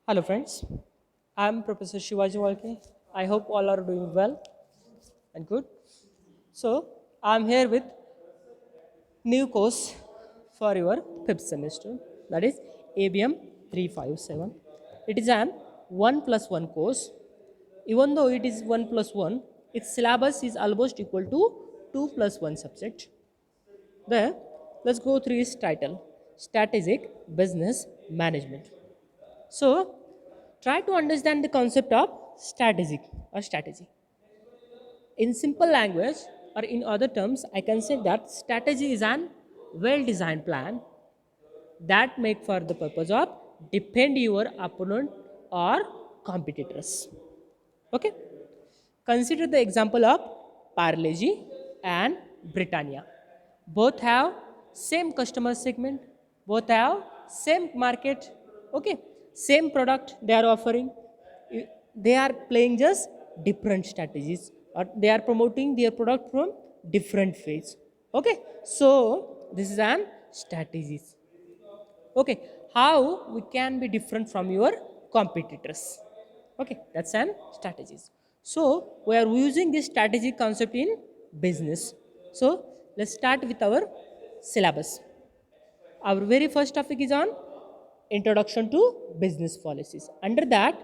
Hello friends, I am Professor Shivaji Walke. I hope all are doing well and good. So I am here with new course for your fifth semester, that is ABM 357. It is an 1 plus 1 course. Even though it is 1 plus 1, its syllabus is almost equal to 2 plus 1 subject. Then let's go through its title, Strategic Business Management. So, try to understand the concept of strategic or strategy. In simple language or in other terms, I can say that strategy is an well-designed plan that make for the purpose of defend your opponent or competitors. Okay? Consider the example of Parle-G and Britannia. Both have same customer segment, both have same market, okay, same product they are offering. They are playing just different strategies or they are promoting their product from different phase. Okay, so this is an strategies. Okay, how we can be different from your competitors. Okay, that's an strategies. So we are using this strategy concept in business. So let's start with our syllabus. Our very first topic is on introduction to business policies. Under that,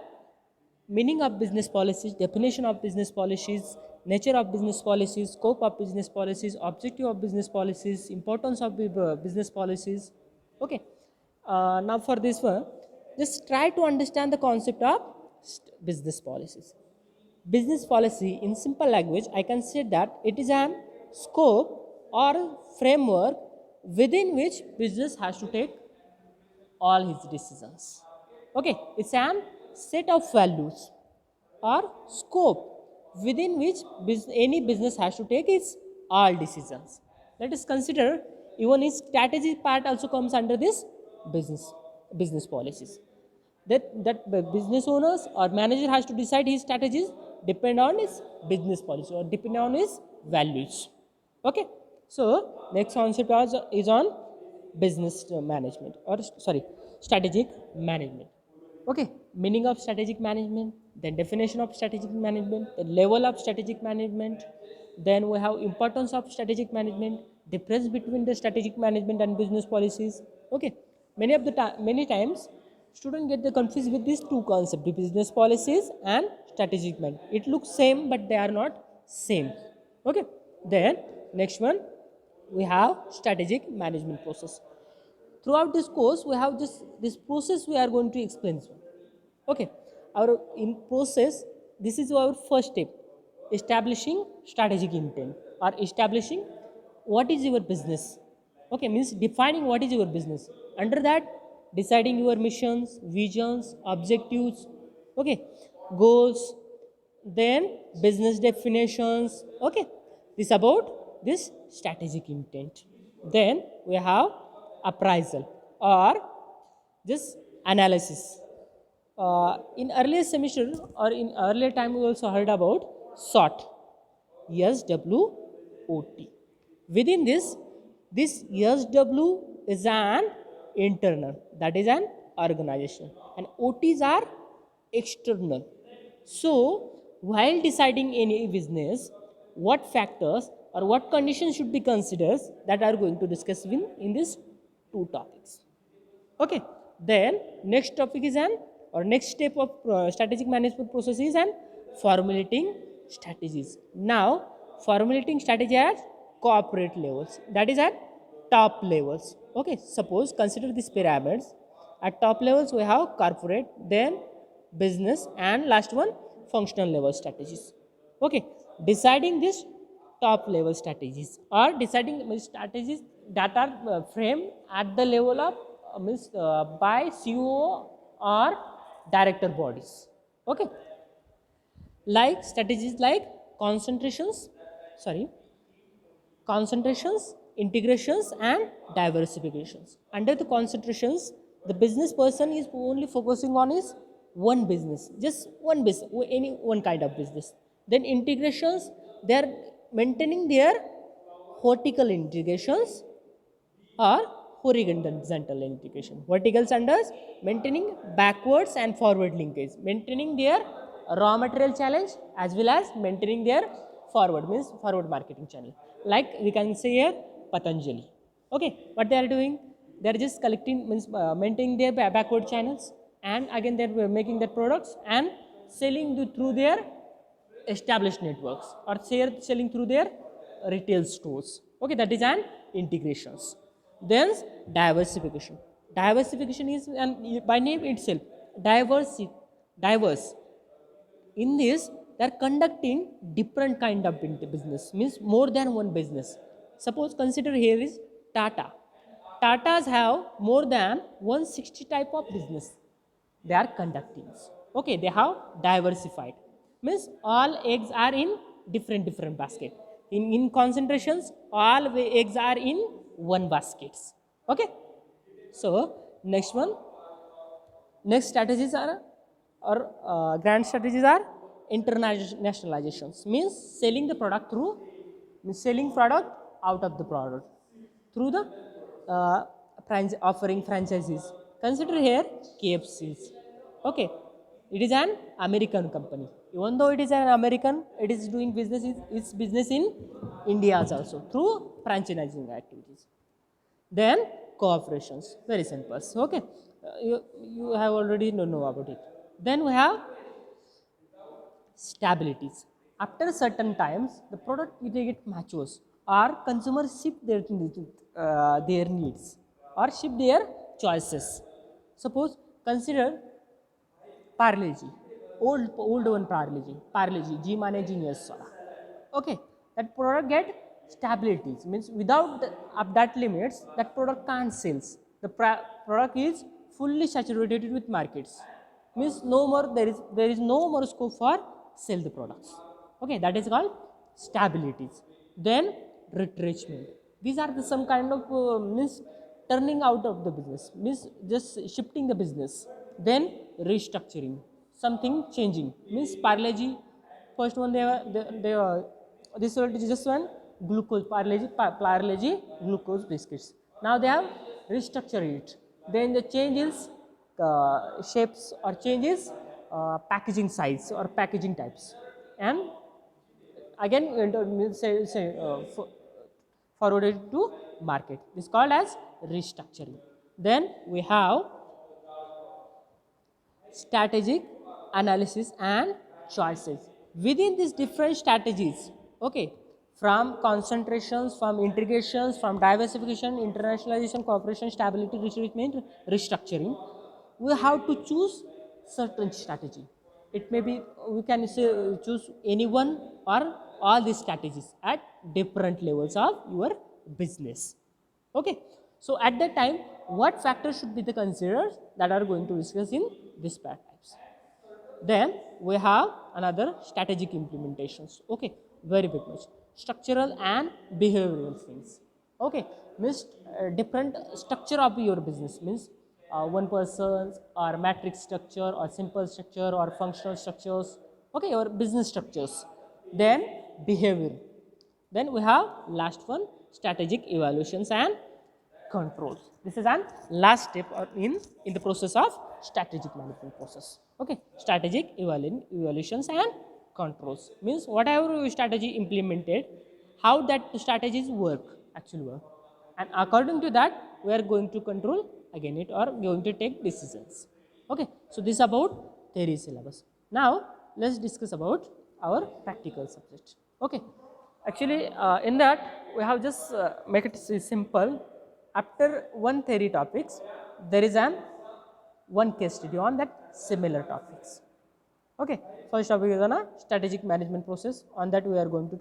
meaning of business policies, definition of business policies, nature of business policies, scope of business policies, objective of business policies, importance of business policies. Okay. Now for this one, just try to understand the concept of business policies. Business policy in simple language, I can say that it is an scope or framework within which business has to take all his decisions. Okay, it's an set of values or scope within which any business has to take its all decisions. Let us consider even its strategy part also comes under this business policies. That business owners or manager has to decide his strategies depend on his business policy or depend on his values. Okay, so next concept is on business management or sorry strategic management. Okay, meaning of strategic management, then definition of strategic management, the level of strategic management, then we have importance of strategic management, difference between the strategic management and business policies. Okay, many times students get the confused with these two concepts, the business policies and strategic management. It looks same but they are not same. Okay, then next one we have strategic management process. Throughout this course we have this process we are going to explain. Okay, our in process, this is our first step, establishing strategic intent or establishing what is your business. Okay, means defining what is your business. Under that, deciding your missions, visions, objectives, okay, goals, then business definitions. Okay, this about this strategic intent. Then we have appraisal or just analysis. In earlier semester or in earlier time, we also heard about SWOT, SWOT. Within this SW is an internal, that is an organization, and OTs are external. So, while deciding any business, what factors or what conditions should be considered that are going to discuss in these two topics. Okay, then next topic is an or next step of strategic management process is an formulating strategies. Now, formulating strategy at corporate levels, that is at top levels. Okay, suppose consider these pyramids. At top levels we have corporate, then business, and last one functional level strategies. Okay, deciding this top level strategies or deciding strategies that are framed at the level of by CEO or director bodies. Okay, like strategies like concentrations, sorry, concentrations, integrations, and diversifications. Under the concentrations, the business person is only focusing on his one business, just one business, any one kind of business. Then integrations, they are maintaining their vertical integrations or horizontal integration. Vertical senders maintaining backwards and forward linkage, maintaining their raw material challenge as well as maintaining their forward, means forward marketing channel. Like we can say here Patanjali. Okay, what they are doing? They are just collecting, means maintaining their backward channels, and again they are making their products and selling through their established networks, or selling through their retail stores. Okay, that is an integrations. Then diversification. Diversification is by name itself diverse. In this, they are conducting different kind of business, means more than one business. Suppose consider here is Tata. Tatas have more than 160 type of business they are conducting. Okay, they have diversified. Means all eggs are in different basket. In concentrations, all eggs are in one baskets. Okay. So next strategies are, or grand strategies are internationalizations. Means selling the product through, means selling product out of the product through the offering franchises. Consider here KFC's. Okay, it is an American company. Even though it is an American, it is doing business, its business in India also through franchising activities. Then cooperations, very simple. Okay, you have already know about it. Then we have stabilities. After certain times, the product will get matures, or consumers shift their needs, or shift their choices. Suppose consider Parle-G, old one Parle-G, G mane genius wala. Okay, that product get stabilities, means without up that limits, that product can't sales. The product is fully saturated with markets, means no more, there is no more scope for sell the products. Okay, that is called stabilities. Then retrenchment. These are some kind of means turning out of the business, means just shifting the business. Then restructuring, something changing, means Parle-G, first one they were this was just one glucose Parle-G glucose biscuits. Now they have restructured it. Then the changes shapes, or changes packaging size or packaging types, and again forwarded to market. This is called as restructuring. Then we have strategic analysis and choices. Within these different strategies, okay, from concentrations, from integrations, from diversification, internationalization, cooperation, stability, retrenchment, restructuring, we have to choose certain strategy. It may be, we can say, choose any one or all these strategies at different levels of your business. Okay, so at that time, what factors should be the considered, that are going to discuss in this part types. Then we have another strategic implementations. Okay, very big much structural and behavioral things. Okay, means different structure of your business, means one person, or matrix structure, or simple structure, or functional structures. Okay, or business structures. Then behavior. Then we have last one, strategic evaluations and controls. This is an last step in the process of strategic management process. Okay, strategic evaluations and controls means whatever strategy implemented, how that strategies actually work, and according to that we are going to control again it, or going to take decisions. Okay, so this is about theory syllabus. Now let's discuss about our practical subject. Okay, actually in that we have just make it simple. After one theory topics, there is one case study on that similar topics. Okay, first topic is on a strategic management process. On that we are going to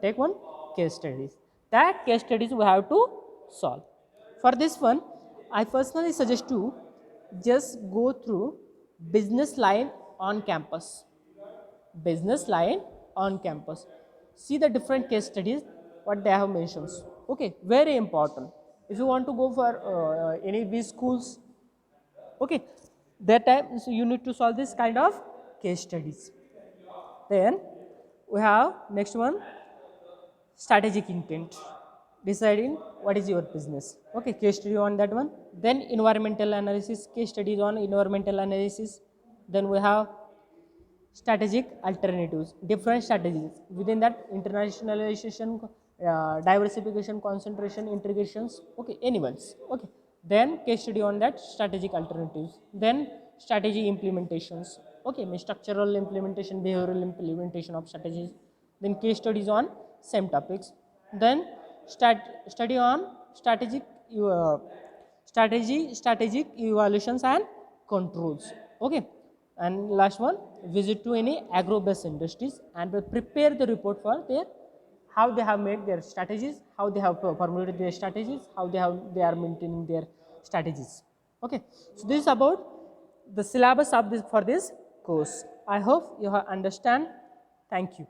take one case studies. That case studies we have to solve. For this one, I personally suggest to just go through business line on campus. Business line on campus. See the different case studies what they have mentioned. Okay, very important. If you want to go for any of these schools, okay, that time so you need to solve this kind of case studies. Then we have next one, strategic intent. deciding what is your business. Okay, case study on that one. Then environmental analysis, case studies on environmental analysis. Then we have strategic alternatives, different strategies. Within that, internationalization, diversification, concentration, integrations, okay, anyone's, okay. Then case study on that, strategic alternatives. Then strategy implementations, okay, means structural implementation, behavioral implementation of strategies. Then case studies on same topics. Then study on uh, strategic evaluations and controls, okay. And last one, visit to any agro-based industries and will prepare the report for their how they have made their strategies, how they have formulated their strategies, how they are maintaining their strategies. Okay, so this is about the syllabus of this for this course. I hope you have understand. Thank you.